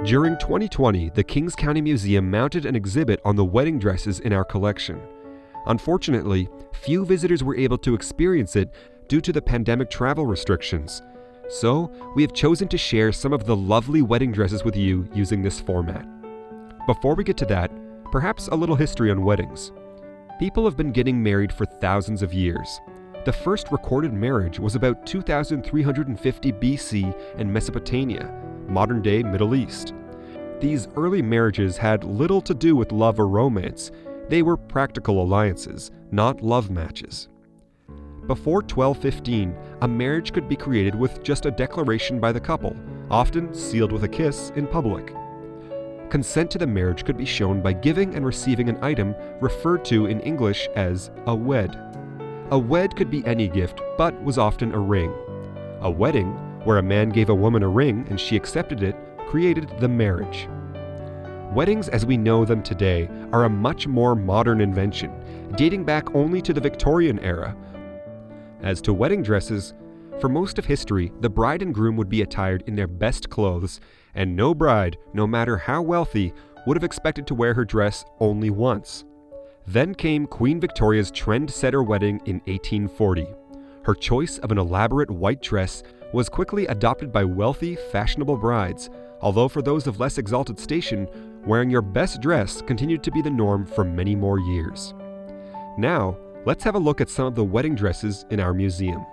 During 2020, the Kings County Museum mounted an exhibit on the wedding dresses in our collection. Unfortunately, few visitors were able to experience it due to the pandemic travel restrictions. So, we have chosen to share some of the lovely wedding dresses with you using this format. Before we get to that, perhaps a little history on weddings. People have been getting married for thousands of years. The first recorded marriage was about 2350 BC in Mesopotamia, modern-day Middle East. These early marriages had little to do with love or romance. They were practical alliances, not love matches. Before 1215, a marriage could be created with just a declaration by the couple, often sealed with a kiss in public. Consent to the marriage could be shown by giving and receiving an item referred to in English as a wed. A wed could be any gift, but was often a ring. A wedding, where a man gave a woman a ring and she accepted it, created the marriage. Weddings as we know them today are a much more modern invention, dating back only to the Victorian era. As to wedding dresses, for most of history, the bride and groom would be attired in their best clothes, and no bride, no matter how wealthy, would have expected to wear her dress only once. Then came Queen Victoria's trend-setter wedding in 1840. Her choice of an elaborate white dress was quickly adopted by wealthy, fashionable brides, although for those of less exalted station, wearing your best dress continued to be the norm for many more years. Now, let's have a look at some of the wedding dresses in our museum.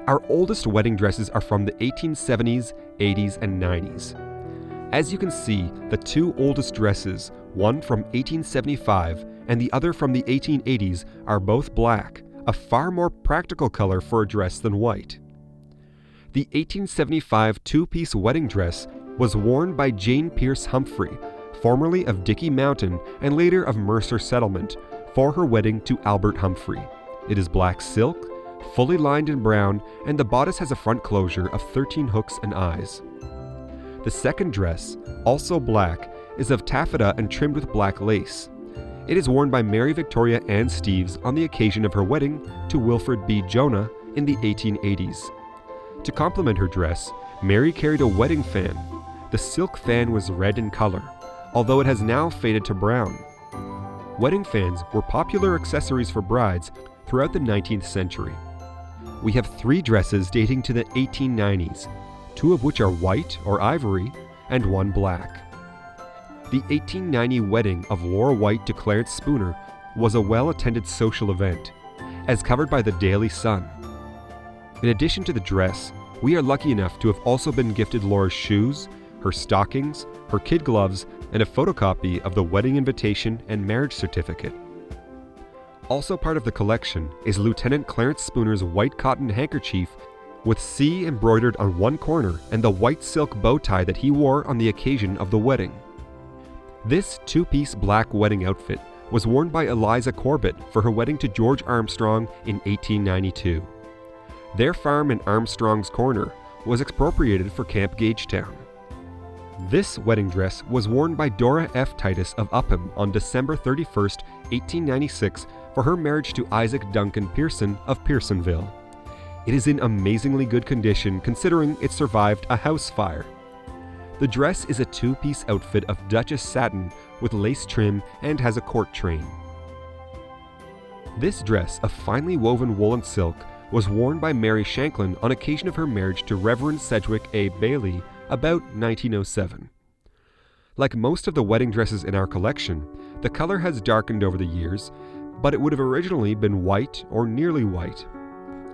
Our oldest wedding dresses are from the 1870s, 80s, and 90s. As you can see, the two oldest dresses, one from 1875 and the other from the 1880s, are both black, a far more practical color for a dress than white. The 1875 two-piece wedding dress was worn by Jane Pierce Humphrey, formerly of Dickey Mountain and later of Mercer Settlement, for her wedding to Albert Humphrey. It is black silk, fully lined in brown, and the bodice has a front closure of 13 hooks and eyes. The second dress, also black, is of taffeta and trimmed with black lace. It is worn by Mary Victoria Ann Steeves on the occasion of her wedding to Wilfred B. Jonah in the 1880s. To complement her dress, Mary carried a wedding fan. The silk fan was red in color, although it has now faded to brown. Wedding fans were popular accessories for brides throughout the 19th century. We have three dresses dating to the 1890s, two of which are white or ivory, and one black. The 1890 wedding of Laura White to Clarence Spooner was a well-attended social event, as covered by the Daily Sun. In addition to the dress, we are lucky enough to have also been gifted Laura's shoes, her stockings, her kid gloves, and a photocopy of the wedding invitation and marriage certificate. Also part of the collection is Lieutenant Clarence Spooner's white cotton handkerchief with C embroidered on one corner and the white silk bow tie that he wore on the occasion of the wedding. This two-piece black wedding outfit was worn by Eliza Corbett for her wedding to George Armstrong in 1892. Their farm in Armstrong's Corner was expropriated for Camp Gagetown. This wedding dress was worn by Dora F. Titus of Upham on December 31, 1896 for her marriage to Isaac Duncan Pearson of Pearsonville. It is in amazingly good condition considering it survived a house fire. The dress is a two-piece outfit of Duchess satin with lace trim and has a court train. This dress of finely woven wool and silk was worn by Mary Shanklin on occasion of her marriage to Reverend Sedgwick A. Bailey about 1907. Like most of the wedding dresses in our collection, the color has darkened over the years, but it would have originally been white or nearly white.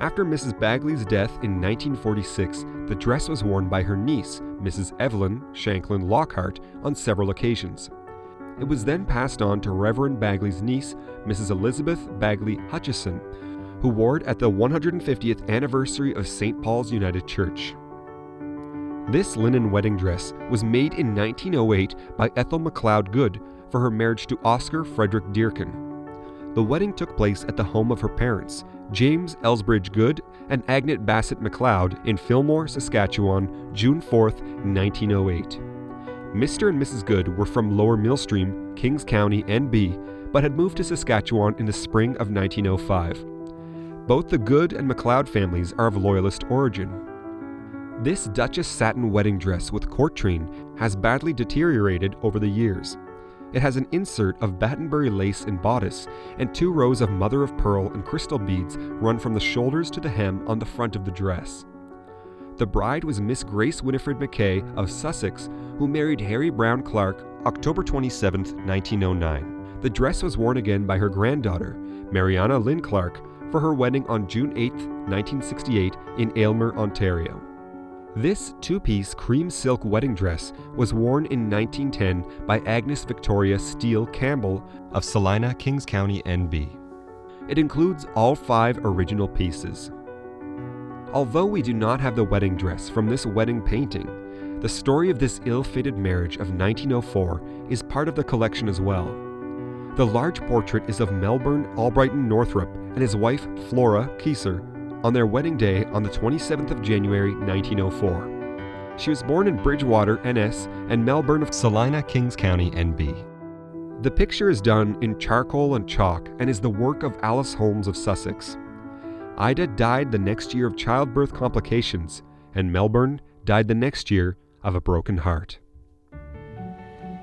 After Mrs. Bagley's death in 1946, the dress was worn by her niece, Mrs. Evelyn Shanklin Lockhart, on several occasions. It was then passed on to Reverend Bagley's niece, Mrs. Elizabeth Bagley Hutchison, who wore it at the 150th anniversary of St. Paul's United Church. This linen wedding dress was made in 1908 by Ethel MacLeod Good for her marriage to Oscar Frederick Dearkin. The wedding took place at the home of her parents, James Elsbridge Good and Agnet Bassett MacLeod in Fillmore, Saskatchewan, June 4, 1908. Mr. and Mrs. Good were from Lower Millstream, Kings County, NB, but had moved to Saskatchewan in the spring of 1905. Both the Good and MacLeod families are of Loyalist origin. This Duchess satin wedding dress with court train has badly deteriorated over the years. It has an insert of Battenbury lace and bodice, and 2 rows of mother of pearl and crystal beads run from the shoulders to the hem on the front of the dress. The bride was Miss Grace Winifred Mackay of Sussex, who married Harry Brown Clark October 27, 1909. The dress was worn again by her granddaughter, Mariana Lynn Clark, for her wedding on June 8, 1968 in Aylmer, Ontario. This 2-piece cream silk wedding dress was worn in 1910 by Agnes Victoria Steele Campbell of Salina, Kings County, NB. It includes all 5 original pieces. Although we do not have the wedding dress from this wedding painting, the story of this ill-fated marriage of 1904 is part of the collection as well. The large portrait is of Melbourne Albrighton Northrup and his wife Flora Kieser on their wedding day on the 27th of January 1904. She was born in Bridgewater, NS, and Melbourne of Salina, Kings County, NB. The picture is done in charcoal and chalk and is the work of Alice Holmes of Sussex. Ida died the next year of childbirth complications, and Melbourne died the next year of a broken heart.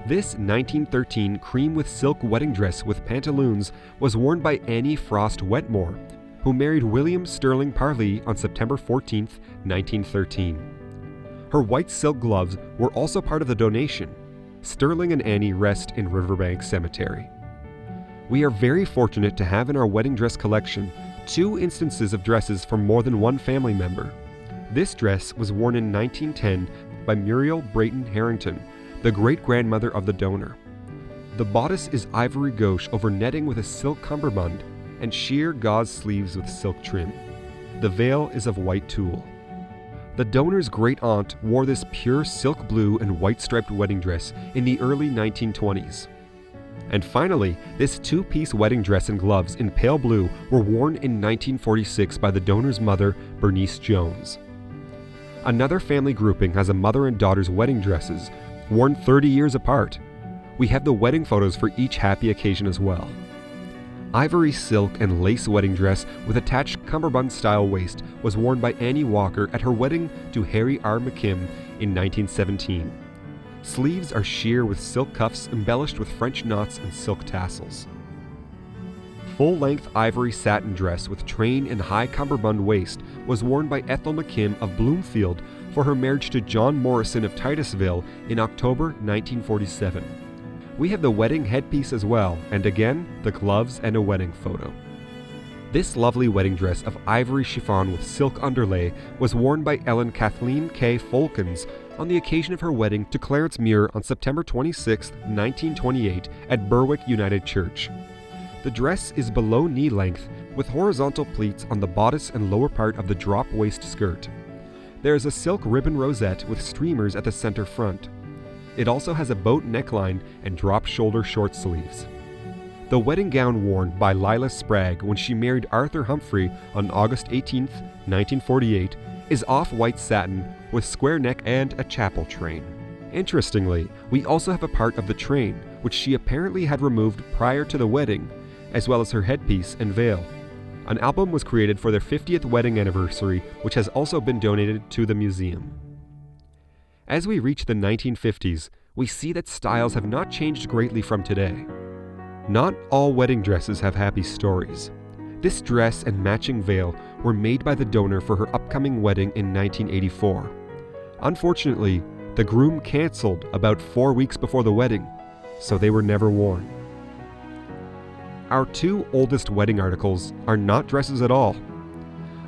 This 1913 cream with silk wedding dress with pantaloons was worn by Annie Frost Wetmore, who married William Sterling Parley on September 14, 1913. Her white silk gloves were also part of the donation. Sterling and Annie rest in Riverbank Cemetery. We are very fortunate to have in our wedding dress collection 2 instances of dresses from more than one family member. This dress was worn in 1910 by Muriel Brayton Harrington, the great-grandmother of the donor. The bodice is ivory gauche over netting with a silk cummerbund and sheer gauze sleeves with silk trim. The veil is of white tulle. The donor's great-aunt wore this pure silk blue and white striped wedding dress in the early 1920s. And finally, this 2-piece wedding dress and gloves in pale blue were worn in 1946 by the donor's mother, Bernice Jones. Another family grouping has a mother and daughter's wedding dresses, worn 30 years apart. We have the wedding photos for each happy occasion as well. Ivory silk and lace wedding dress with attached cummerbund-style waist was worn by Annie Walker at her wedding to Harry R. McKim in 1917. Sleeves are sheer with silk cuffs embellished with French knots and silk tassels. Full-length ivory satin dress with train and high cummerbund waist was worn by Ethel McKim of Bloomfield for her marriage to John Morrison of Titusville in October 1947. We have the wedding headpiece as well, and again, the gloves and a wedding photo. This lovely wedding dress of ivory chiffon with silk underlay was worn by Ellen Kathleen K. Folkens on the occasion of her wedding to Clarence Muir on September 26, 1928 at Berwick United Church. The dress is below knee length with horizontal pleats on the bodice and lower part of the drop waist skirt. There is a silk ribbon rosette with streamers at the center front. It also has a boat neckline and drop shoulder short sleeves. The wedding gown worn by Lila Spragg when she married Arthur Humphrey on August 18, 1948, is off-white satin with square neck and a chapel train. Interestingly, we also have a part of the train, which she apparently had removed prior to the wedding, as well as her headpiece and veil. An album was created for their 50th wedding anniversary, which has also been donated to the museum. As we reach the 1950s, we see that styles have not changed greatly from today. Not all wedding dresses have happy stories. This dress and matching veil were made by the donor for her upcoming wedding in 1984. Unfortunately, the groom canceled about 4 weeks before the wedding, so they were never worn. Our 2 oldest wedding articles are not dresses at all.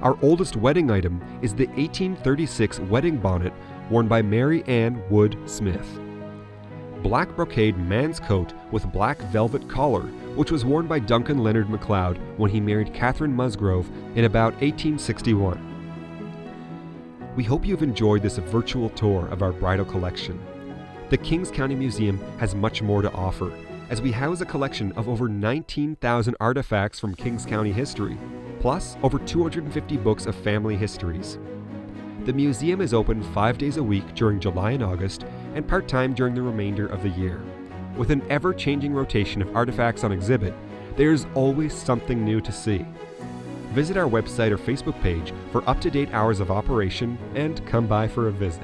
Our oldest wedding item is the 1836 wedding bonnet worn by Mary Ann Wood Smith. Black brocade man's coat with black velvet collar, which was worn by Duncan Leonard MacLeod when he married Catherine Musgrove in about 1861. We hope you've enjoyed this virtual tour of our bridal collection. The Kings County Museum has much more to offer, as we house a collection of over 19,000 artifacts from Kings County history, plus over 250 books of family histories. The museum is open 5 days a week during July and August, and part-time during the remainder of the year. With an ever-changing rotation of artifacts on exhibit, there is always something new to see. Visit our website or Facebook page for up-to-date hours of operation and come by for a visit.